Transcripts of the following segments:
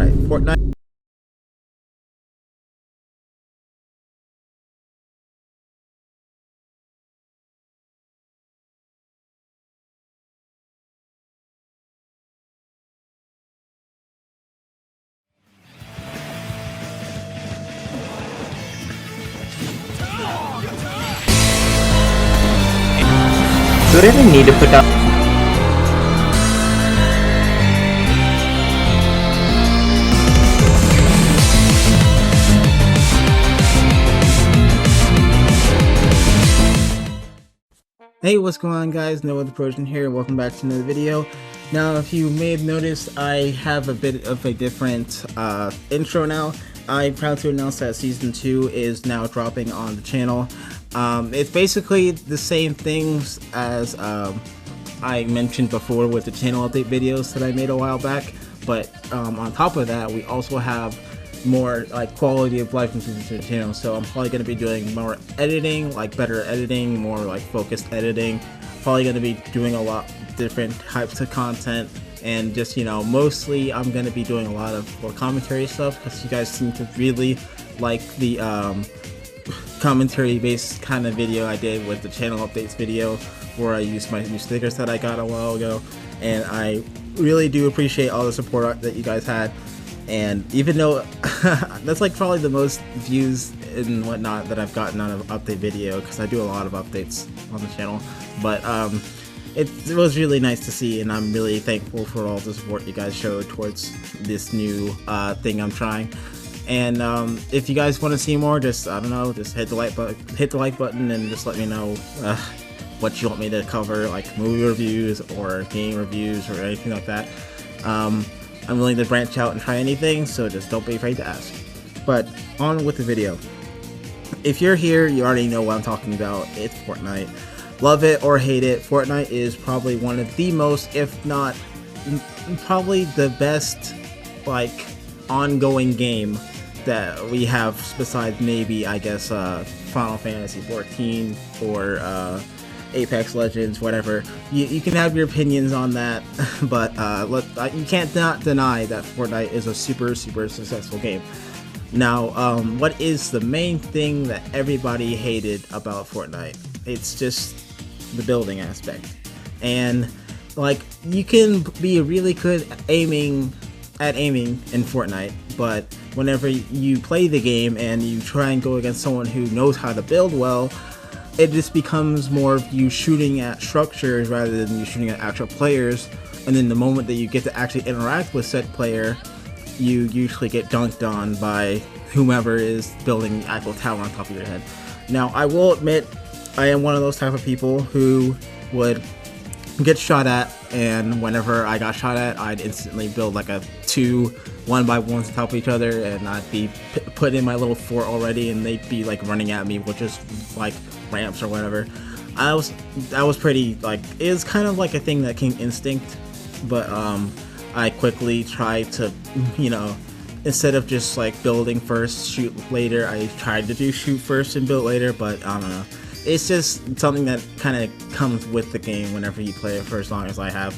right, Fortnite. Do we really need to put down? Hey, what's going on, guys? SnivyPootis here. Welcome back to another video. Now, if you may have noticed, I have a bit of a different intro now. I'm proud to announce that Season 2 is now dropping on the channel. It's basically the same things as I mentioned before with the channel update videos that I made a while back, but on top of that, we also have more like quality of life improvements to the channel. So I'm probably going to be doing more editing, like better editing, more like focused editing. Probably going to be doing a lot different types of content, and just, you know, mostly I'm going to be doing a lot of more commentary stuff because you guys seem to really like the commentary based kind of video I did with the channel updates video, where I used my new stickers that I got a while ago, and I really do appreciate all the support that you guys had. And even though that's like probably the most views and whatnot that I've gotten on an update video, because I do a lot of updates on the channel, but it was really nice to see, and I'm really thankful for all the support you guys showed towards this new thing I'm trying. And if you guys want to see more, just, I don't know, just hit the like button and just let me know what you want me to cover, like movie reviews or game reviews or anything like that. I'm willing to branch out and try anything, so just don't be afraid to ask. But on with the video. If you're here, you already know what I'm talking about. It's Fortnite. Love it or hate it, Fortnite is probably one of the most, if not probably the best, like, ongoing game that we have, besides maybe, I guess, Final Fantasy 14 or Apex Legends, whatever. You can have your opinions on that, but you can't not deny that Fortnite is a super successful game. Now, what is the main thing that everybody hated about Fortnite? It's just the building aspect. And like, you can be really good at aiming in Fortnite, but whenever you play the game and you try and go against someone who knows how to build well, it just becomes more of you shooting at structures rather than you shooting at actual players. And then the moment that you get to actually interact with said player, you usually get dunked on by whomever is building the actual tower on top of your head. Now, I will admit, I am one of those type of people who would get shot at, and whenever I got shot at, I'd instantly build like a 2 1x1s on top of each other, and I'd be put in my little fort already, and they'd be like running at me with just like ramps or whatever. I was pretty, like, it was kind of like a thing that came instinct, but I quickly tried to, you know, instead of just like building first, shoot later, I tried to do shoot first and build later, but I don't know. It's just something that kind of comes with the game whenever you play it for as long as I have.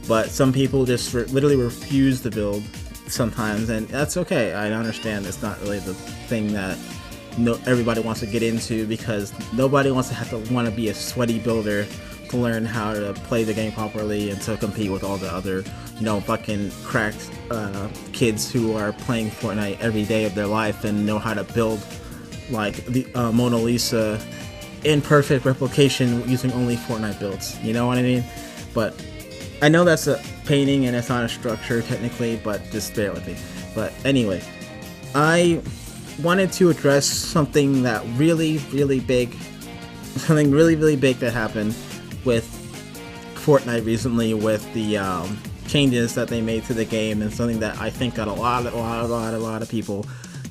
But some people just literally refuse to build sometimes, and that's okay. I understand it's not really the thing that everybody wants to get into, because nobody wants to be a sweaty builder to learn how to play the game properly and to compete with all the other, you know, fucking cracked kids who are playing Fortnite every day of their life and know how to build like the Mona Lisa in perfect replication using only Fortnite builds. You know what I mean? But I know that's a painting and it's not a structure technically, but just bear with me. But anyway, I wanted to address something that really big that happened with Fortnite recently, with the changes that they made to the game, and something that I think that a lot of people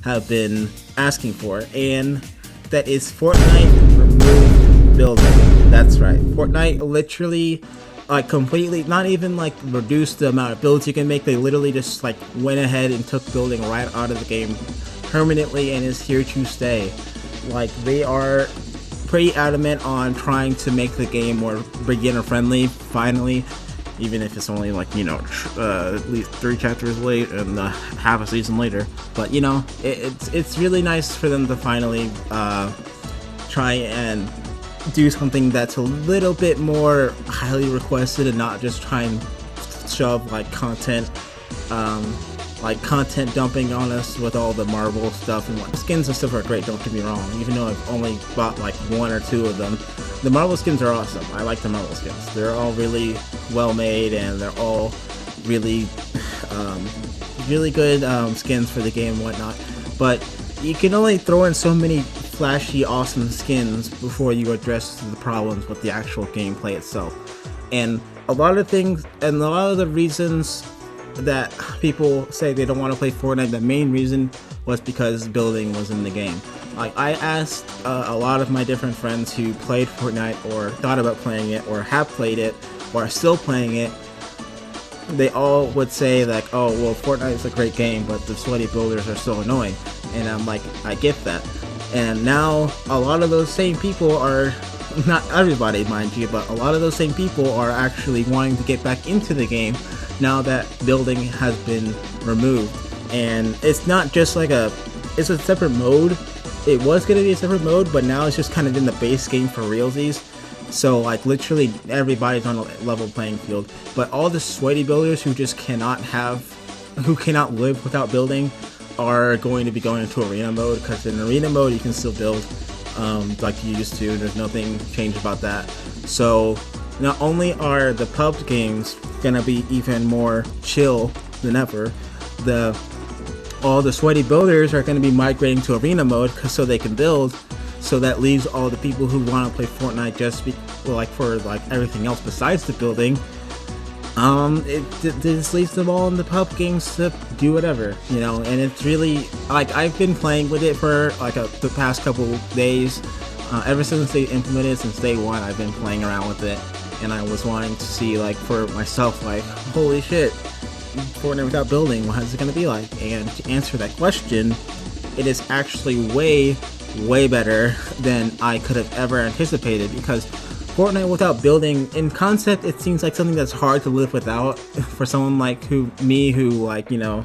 have been asking for, and that is Fortnite removed building. That's right, Fortnite literally completely, not even like reduced the amount of builds you can make, they literally just like went ahead and took building right out of the game permanently, and is here to stay. Like, they are pretty adamant on trying to make the game more beginner friendly finally, even if it's only like, you know, at least 3 chapters late and half a season later. But you know, it's really nice for them to finally try and do something that's a little bit more highly requested and not just try and shove like content dumping on us with all the Marvel stuff. And what skins and stuff are great, don't get me wrong, even though I've only bought like 1 or 2 of them. The Marvel skins are awesome. I like the Marvel skins. They're all really well made, and they're all really really good skins for the game and whatnot. But you can only throw in so many flashy awesome skins before you address the problems with the actual gameplay itself. And a lot of things, and a lot of the reasons that people say they don't want to play Fortnite, the main reason was because building was in the game. Like, I asked a lot of my different friends who played Fortnite or thought about playing it or have played it or are still playing it. They all would say like, oh well, Fortnite is a great game, but the sweaty builders are so annoying. And I'm like, I get that. And now a lot of those same people are, not everybody mind you, but a lot of those same people are actually wanting to get back into the game now that building has been removed. And it's not just like it's a separate mode. It was going to be a separate mode, but now it's just kind of in the base game for realsies. So like literally everybody's on a level playing field. But all the sweaty builders who just cannot live without building are going to be going into arena mode, because in arena mode you can still build like you used to. There's nothing changed about that. So not only are the pub games gonna be even more chill than ever, all the sweaty builders are gonna be migrating to arena mode so they can build. So that leaves all the people who want to play Fortnite for everything else besides the building. It just leaves them all in the pub games to do whatever, you know. And it's really like, I've been playing with it for like the past couple days. Ever since they implemented it, since day 1, I've been playing around with it, and I was wanting to see like for myself, like, holy shit, Fortnite without building, what is it going to be like? And to answer that question, it is actually way better than I could have ever anticipated, because Fortnite without building, in concept, it seems like something that's hard to live without for someone like me who like, you know,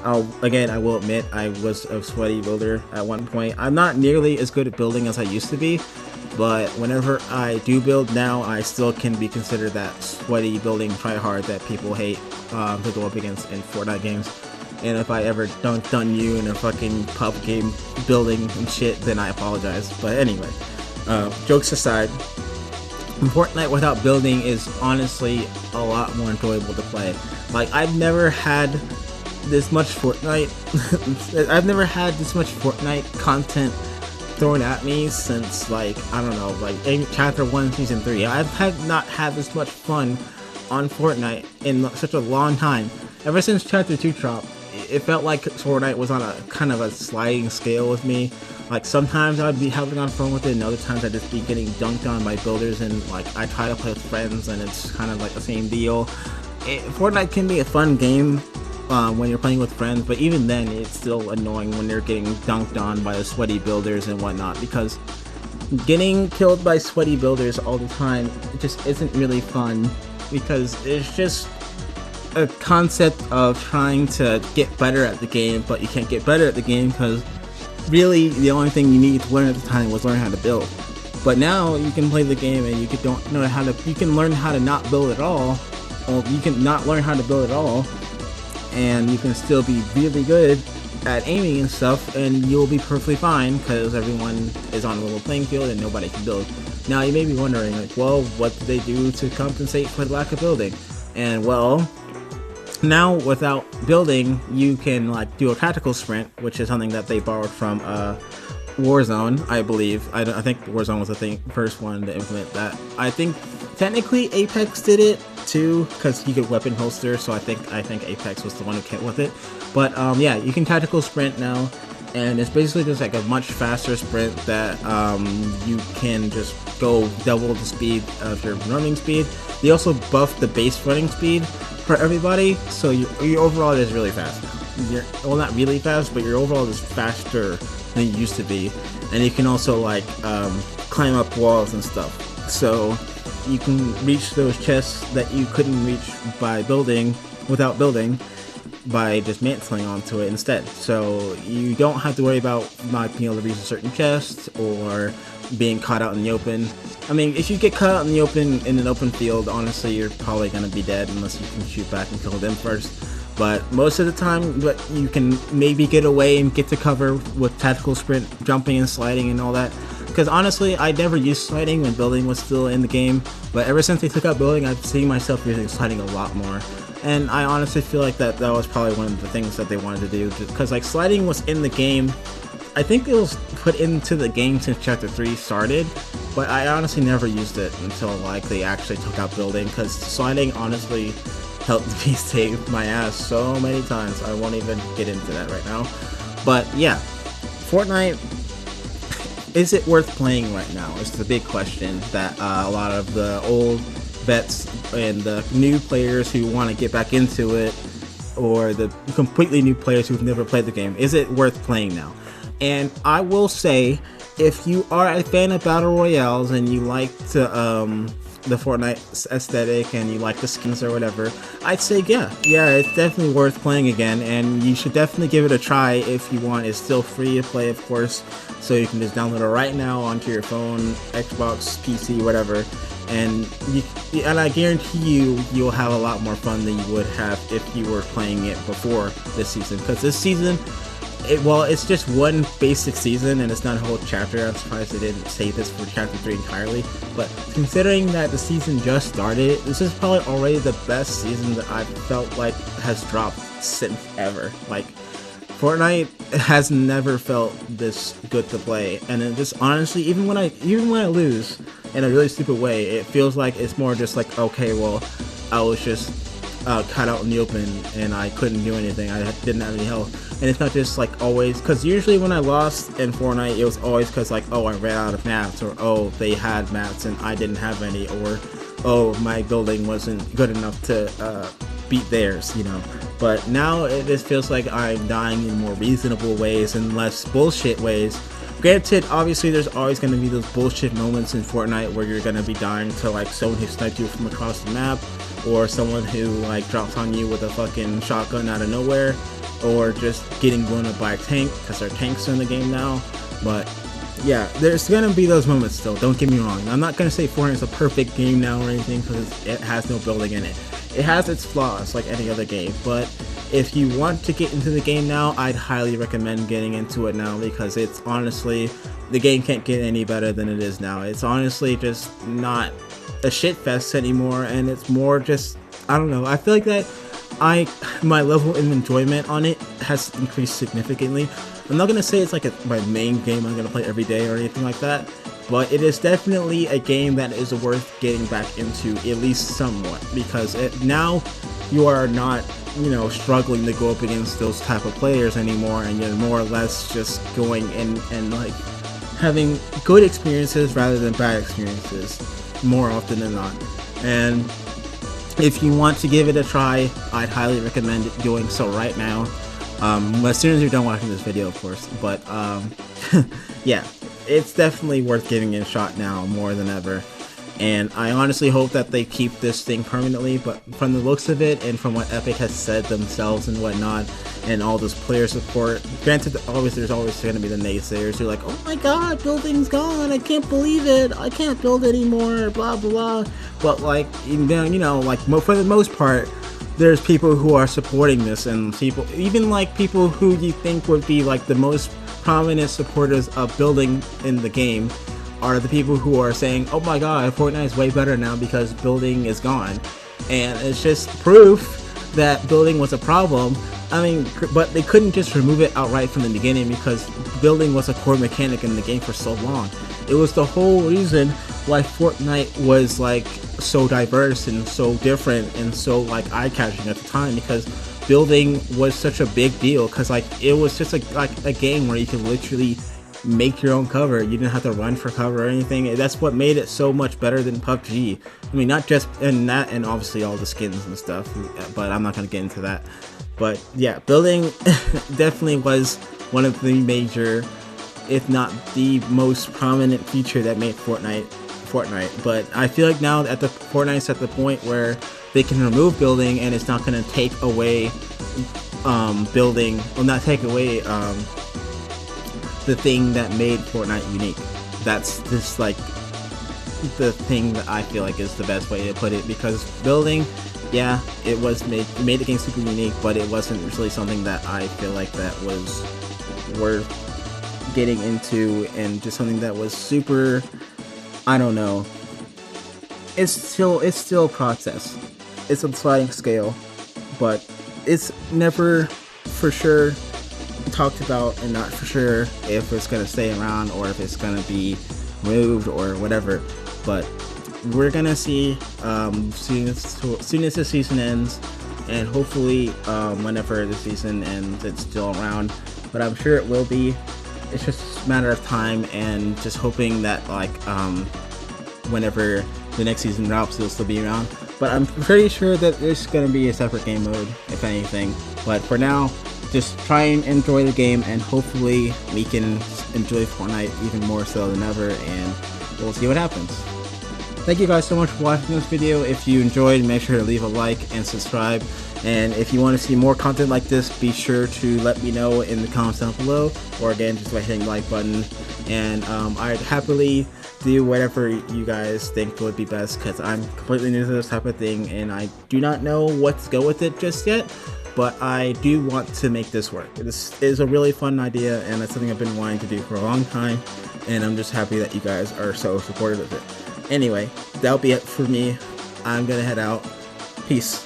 I will admit I was a sweaty builder at one point. I'm not nearly as good at building as I used to be, but whenever I do build now, I still can be considered that sweaty building tryhard that people hate to go up against in Fortnite games. And if I ever dunked on you in a fucking pub game building and shit, then I apologize. But anyway, jokes aside, Fortnite without building is honestly a lot more enjoyable to play. Like, I've never had this much Fortnite I've never had this much Fortnite content thrown at me since, like, I don't know, like chapter 1 season 3. I've not had this much fun on Fortnite in such a long time. Ever since chapter 2 dropped, it felt like Fortnite was on a kind of a sliding scale with me. Like, sometimes I'd be having on fun with it, and other times I'd just be getting dunked on by builders, and like I try to play with friends and it's kind of like the same deal. Fortnite can be a fun game when you're playing with friends, but even then it's still annoying when you're getting dunked on by the sweaty builders and whatnot, because getting killed by sweaty builders all the time, it just isn't really fun, because it's just a concept of trying to get better at the game, but you can't get better at the game because really the only thing you need to learn at the time was learn how to build. But now you can play the game and you can learn how to not build at all, or you can not learn how to build at all, and you can still be really good at aiming and stuff, and you'll be perfectly fine because everyone is on a level playing field and nobody can build. Now you may be wondering, like, well, what do they do to compensate for the lack of building? And well, now without building, you can like do a tactical sprint, which is something that they borrowed from Warzone, I believe. I think Warzone was the first one to implement that. I think technically Apex did it too, because you could weapon holster. So I think Apex was the one who came with it. But yeah, you can tactical sprint now, and it's basically just like a much faster sprint that you can just go double the speed of your running speed. They also buffed the base running speed for everybody, so your overall is really fast now. Well, not really fast, but your overall is faster than it used to be, and you can also like climb up walls and stuff. So you can reach those chests that you couldn't reach by without building, by just mantling onto it instead. So you don't have to worry about not being able to reach a certain chest or being caught out in the open. I mean, if you get caught out in the open, in an open field, honestly, you're probably going to be dead unless you can shoot back and kill them first. But most of the time, you can maybe get away and get to cover with tactical sprint, jumping and sliding and all that. Because honestly, I never used sliding when building was still in the game, but ever since they took out building, I've seen myself using sliding a lot more. And I honestly feel like that was probably one of the things that they wanted to do, because like sliding was in the game. I think it was put into the game since Chapter 3 started, but I honestly never used it until like they actually took out building, because sliding honestly helped me save my ass so many times. I won't even get into that right now. But yeah, Fortnite, is it worth playing right now? Is the big question that a lot of the old vets and the new players who want to get back into it, or the completely new players who've never played the game, is it worth playing now? And I will say, if you are a fan of battle royales and you like the Fortnite aesthetic and you like the skins or whatever, I'd say yeah, it's definitely worth playing again, and you should definitely give it a try if you want. It's still free to play, of course, so you can just download it right now onto your phone, Xbox, PC, whatever, and I guarantee you'll have a lot more fun than you would have if you were playing it before this season, because this season, it's just one basic season and it's not a whole chapter. I'm surprised they didn't say this for Chapter 3 entirely, but considering that the season just started, this is probably already the best season that I've felt like has dropped since ever. Like, Fortnite has never felt this good to play, and it just honestly, even when I lose in a really stupid way, it feels like it's more just like, okay, well, I was just cut out in the open and I couldn't do anything. I didn't have any health. And it's not just like always, because usually when I lost in Fortnite, it was always because like, oh, I ran out of mats, or oh, they had mats and I didn't have any, or oh, my building wasn't good enough to beat theirs, you know. But now it just feels like I'm dying in more reasonable ways and less bullshit ways. Granted, obviously there's always going to be those bullshit moments in Fortnite where you're going to be dying to like someone who sniped you from across the map, or someone who like drops on you with a fucking shotgun out of nowhere, or just getting blown up by a tank, because there are tanks in the game now. But yeah, there's gonna be those moments still, don't get me wrong. I'm not gonna say Fortnite is a perfect game now or anything, because it has no building in it. It has its flaws like any other game, but if you want to get into the game now, I'd highly recommend getting into it now, because it's honestly, the game can't get any better than it is now. It's honestly just not a shit fest anymore, and it's more just, I don't know, I feel like that my level of enjoyment on it has increased significantly. I'm not gonna say it's like my main game I'm gonna play every day or anything like that, but it is definitely a game that is worth getting back into, at least somewhat, because now you are not, you know, struggling to go up against those type of players anymore, and you're more or less just going in and like having good experiences rather than bad experiences more often than not. And if you want to give it a try, I'd highly recommend doing so right now. As soon as you're done watching this video, of course. But yeah, it's definitely worth giving it a shot now more than ever. And I honestly hope that they keep this thing permanently, but from the looks of it and from what Epic has said themselves and whatnot, and all this player support, granted, there's always going to be the naysayers who are like, oh my god, building's gone, I can't believe it, I can't build anymore, blah blah blah. But like, you know, like for the most part, there's people who are supporting this, and people, even like people who you think would be like the most prominent supporters of building in the game, are the people who are saying, oh my god, Fortnite is way better now because building is gone. And it's just proof that building was a problem. I mean, but they couldn't just remove it outright from the beginning, because building was a core mechanic in the game for so long. It was the whole reason why Fortnite was like so diverse and so different and so like eye-catching at the time, because building was such a big deal, because like it was just like a game where you could literally make your own cover. You didn't have to run for cover or anything. That's what made it so much better than PUBG. I mean, not just in that, and obviously all the skins and stuff, but I'm not going to get into that. But yeah, building definitely was one of the major, if not the most prominent feature that made Fortnite Fortnite. But I feel like now at the Fortnite's at the point where they can remove building and it's not going to take away building, well, not take away the thing that made Fortnite unique. That's just like the thing that I feel like is the best way to put it, because building, yeah, it made the game super unique, but it wasn't really something that I feel like that was worth getting into, and just something that was super, I don't know. It's still a process. It's a sliding scale, but it's never for sure talked about, and not for sure if it's gonna stay around or if it's gonna be removed or whatever. But we're gonna see soon as the season ends, and hopefully whenever the season ends it's still around, but I'm sure it will be. It's just a matter of time, and just hoping that like whenever the next season drops it'll still be around. But I'm pretty sure that there's gonna be a separate game mode if anything. But for now, just try and enjoy the game, and hopefully we can enjoy Fortnite even more so than ever, and we'll see what happens. Thank you guys so much for watching this video. If you enjoyed, make sure to leave a like and subscribe. And if you want to see more content like this, be sure to let me know in the comments down below, or again, just by hitting the like button. And I'd happily do whatever you guys think would be best, because I'm completely new to this type of thing, and I do not know what to go with it just yet. But I do want to make this work. This is a really fun idea, and it's something I've been wanting to do for a long time, and I'm just happy that you guys are so supportive of it. Anyway, that'll be it for me. I'm gonna head out. Peace.